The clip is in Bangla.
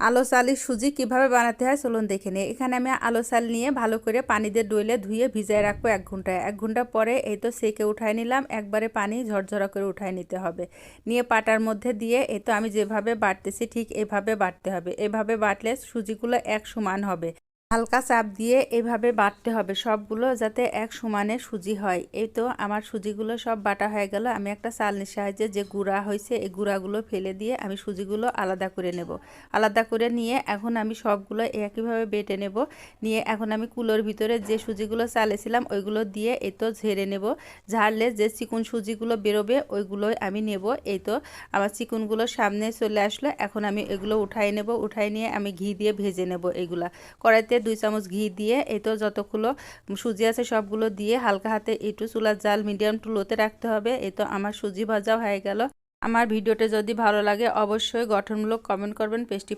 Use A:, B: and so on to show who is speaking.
A: আলো চালের সুজি কিভাবে বানাতে হয় চলুন দেখে নিই। এখানে আমি আলো চাল নিয়ে ভালো করে পানি দিয়ে ডইলে ধুয়ে ভিজায় রাখবো 1 ঘন্টা। 1 ঘন্টা পরে এই তো সেকে উঠায় নিলাম, একবারে পানি ঝরঝরা করে উঠায় নিতে হবে। নিয়ে পাটার মধ্যে দিয়ে এই তো আমি যেভাবে বাটতেছি ঠিক এভাবে বাটতে হবে। এভাবে বাটলে সুজিগুলো এক সমান হবে। হালকা চাপ দিয়ে এভাবে বাটতে হবে সবগুলো, যাতে এক সমানে সুজি হয়। এই তো আমার সুজিগুলো সব বাটা হয়ে গেল। আমি একটা চালনির সাহায্যে যে গুঁড়া হয়েছে এই গুঁড়াগুলো ফেলে দিয়ে আমি সুজিগুলো আলাদা করে নেব। আলাদা করে নিয়ে এখন আমি সবগুলো একইভাবে বেটে নেব। নিয়ে এখন আমি কুলোর ভিতরে যে সুজিগুলো চালেছিলাম ওইগুলো দিয়ে এই তো ঝেড়ে নেব। ঝাড়লে যে চিকন সুজিগুলো বেরোবে ওইগুলোই আমি নেব। এই তো আমার চিকনগুলো সামনে চলে আসলো। এখন আমি এগুলো উঠাই নেব। উঠাই নিয়ে আমি ঘি দিয়ে ভেজে নেব। এইগুলা কড়াইতে 2 চামচ ঘি দিয়ে এই তো যতগুলো সুজি আছে সবগুলো দিয়ে হালকা হাতে একটু চুলার জাল মিডিয়াম টু লোতে রাখতে হবে। এই তো আমার সুজি ভাজা হয়ে গেল। আমার ভিডিওটা যদি ভালো লাগে অবশ্যই গঠনমূলক কমেন্ট করবেন, পেজটি